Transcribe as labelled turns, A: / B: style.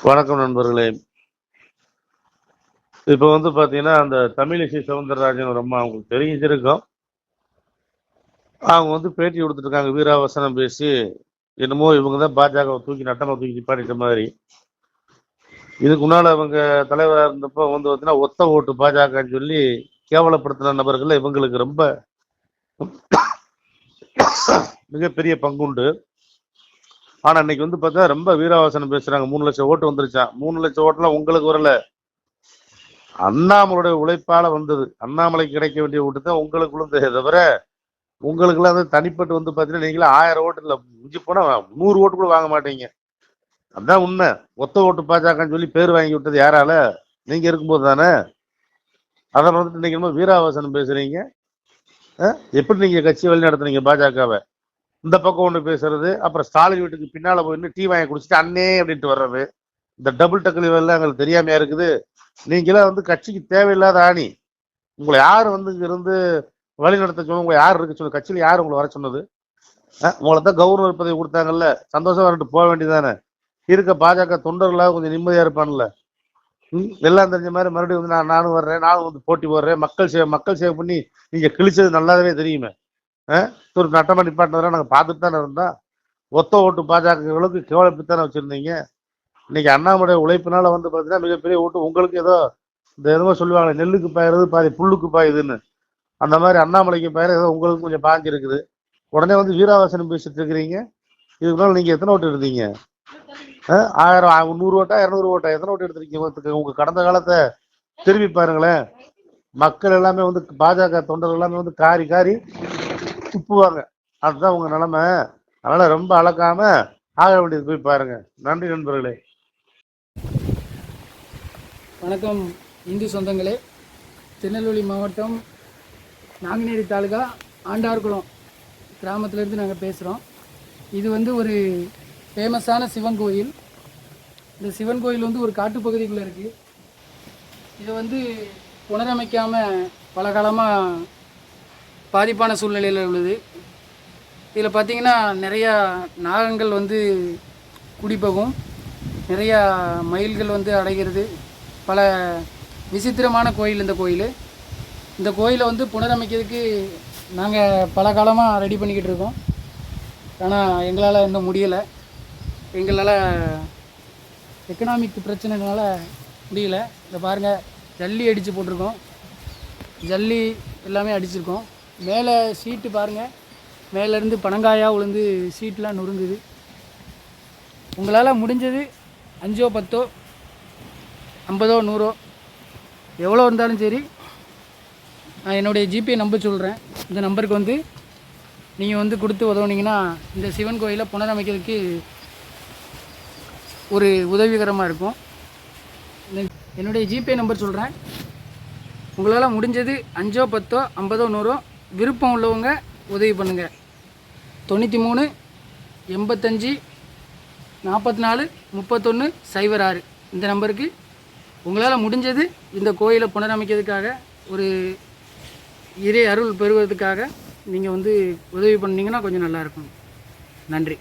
A: வணக்கம் நண்பர்களே. இப்போ பார்த்தீங்கன்னா, அந்த தமிழிசை சவுந்தரராஜன் ஒரு அம்மா அவங்களுக்கு தெரிஞ்சிருக்கும். அவங்க பேட்டி கொடுத்துட்டு இருக்காங்க. வீராவசனம் பேசி, என்னமோ இவங்க தான் பாஜகவை தூக்கி நட்டமா தூக்கி நிப்பாட்டிட்ட மாதிரி. இதுக்கு முன்னால அவங்க தலைவராக இருந்தப்போ பார்த்தீங்கன்னா, ஒத்த ஓட்டு பாஜகன்னு சொல்லி கேவலப்படுத்தின நபர்கள் இவங்களுக்கு ரொம்ப மிகப்பெரிய பங்குண்டு. ஆனா இன்னைக்கு பார்த்தா ரொம்ப வீராவசனம் பேசுறாங்க. 3 லட்சம் ஓட்டு வந்துருச்சான். 3 லட்சம் ஓட்டுலாம் உங்களுக்கு வரல, அண்ணாமலையுடைய உழைப்பால வந்தது. அண்ணாமலைக்கு கிடைக்க வேண்டிய ஓட்டு தான் உங்களுக்கு விழுந்ததே தவிர, உங்களுக்குலாம் தனிப்பட்டு பார்த்தீங்கன்னா, நீங்களே 1000 ஓட்டு இல்லை, மிஞ்சி போனா 100 ஓட்டு கூட வாங்க மாட்டீங்க. அதான் உண்மை. ஒத்த ஓட்டு பாஜகன்னு சொல்லி பேர் வாங்கி விட்டது யாரால? நீங்க இருக்கும்போது தானே. அதை நீங்க என்ன வீராவசனம் பேசுறீங்க? எப்படி நீங்க கட்சி வழி நடத்துறீங்க பாஜகவை? இந்த பக்கம் ஒண்ணு பேசுறது, அப்புறம் ஸ்டாலின் வீட்டுக்கு பின்னால போய் டீ வாங்கி குடிச்சிட்டு அண்ணே அப்படின்ட்டு வர்றது, இந்த டபுள் டக்கல் எல்லாம் எங்களுக்கு தெரியாமையா இருக்குது. நீங்களாம் கட்சிக்கு தேவையில்லாத ஆணி. உங்களை யாரு இங்க இருந்து வழி நடத்த சொன்ன? உங்களை யார் இருக்கு சொன்ன? கட்சியில யாரு உங்களை வர சொன்னது? உங்களை தான் கவர்னர் பதவி கொடுத்தாங்கல்ல, சந்தோஷம் வரட்டு போக வேண்டியதானே. இருக்க பாஜக தொண்டர்களாக கொஞ்சம் நிம்மதியா இருப்பான்ல. எல்லாம் தெரிஞ்ச மாதிரி மறுபடியும் நானும் வர்றேன், நானும் போட்டி போடுறேன், மக்கள் சேவை பண்ணி நீங்க கிழிச்சது நல்லாவே தெரியுமே. ஒரு நட்டமா நிப்பாட்டினவரை நாங்க பார்த்துட்டு தானே இருந்தோம். ஒத்த ஓட்டு பாஜகங்களுக்கு கேவலப்பித்தானே வச்சிருந்தீங்க. இன்னைக்கு அண்ணாமலை உழைப்பினால பார்த்தீங்கன்னா மிகப்பெரிய ஓட்டு உங்களுக்கு. ஏதோ இந்த எதுவோ சொல்லுவாங்க, நெல்லுக்கு பாயிறது பாதி புல்லுக்கு பாயுதுன்னு, அந்த மாதிரி அண்ணாமலைக்கு பாயிர ஏதோ உங்களுக்கு கொஞ்சம் பாஞ்சு இருக்குது. உடனே வீராவசனம் பேசிட்டு இருக்கிறீங்க. இதுக்கு மேல நீங்க எத்தனை ஓட்டு எடுத்தீங்க? 1000, 100 ஓட்டா 200 ஓட்டா எத்தனை ஓட்டு எடுத்திருக்கீங்க? உங்க கடந்த காலத்தை திரும்பி பாருங்களேன். மக்கள் எல்லாமே பாஜக தொண்டர்கள் எல்லாமே காரி காரி துப்புவாங்க. அதுதான் உங்க நிலைமை. அதனால ரொம்ப அளக்காம ஆக வேண்டியது போய் பாருங்க. நன்றி நண்பர்களே.
B: வணக்கம் இந்து சொந்தங்களே. திருநெல்வேலி மாவட்டம் நாங்குநேரி தாலுகா ஆண்டார்குளம் கிராமத்திலேருந்து நாங்கள் பேசுகிறோம். இது ஒரு ஃபேமஸான சிவன் கோயில். இந்த சிவன் கோயில் ஒரு காட்டுப்பகுதிக்குள்ளே இருக்குது. இதை புனரமைக்காமல் பல காலமாக பாதிப்பான சூழ்நிலையில் உள்ளது. இதில் பார்த்திங்கன்னா நிறையா நாகங்கள் குடிப்பகும், நிறையா மயில்கள் அடைகிறது. பல விசித்திரமான கோயில் இந்த கோயில். இந்த கோயிலை புனரமைக்கிறதுக்கு நாங்கள் பல காலமாக ரெடி பண்ணிக்கிட்டு இருக்கோம். ஆனால் எங்களால் இன்னும் முடியலை. எங்களால் எக்கனாமிக் பிரச்சனைனால முடியலை. இதை பாருங்கள், ஜல்லி அடித்து போட்டிருக்கோம். ஜல்லி எல்லாமே அடிச்சிருக்கோம். மேலே சீட்டு பாருங்கள், மேலேருந்து பனங்காயாக விழுந்து சீட்டெலாம் நொறுங்குது. உங்களால் முடிஞ்சது 5, 10, 50, 100 எவ்வளோ இருந்தாலும் சரி, நான் என்னுடைய ஜிபே நம்பர் சொல்கிறேன். இந்த நம்பருக்கு நீங்கள் கொடுத்து உதவுனீங்கன்னா இந்த சிவன் கோயிலை புனரமைக்கிறதுக்கு ஒரு உதவிகரமாக இருக்கும். என்னுடைய ஜிபே நம்பர் சொல்கிறேன். உங்களால் முடிஞ்சது 5, 10, 50, 100 விருப்பம் உள்ளவங்க உதவி பண்ணுங்கள். 93 85 44 31 06 இந்த நம்பருக்கு உங்களால் முடிஞ்சது இந்த கோயிலை புனரமைக்கிறதுக்காக, ஒரு இறை அருள் பெறுவதற்காக நீங்கள் உதவி பண்ணிங்கன்னா கொஞ்சம் நல்லாயிருக்கும். நன்றி.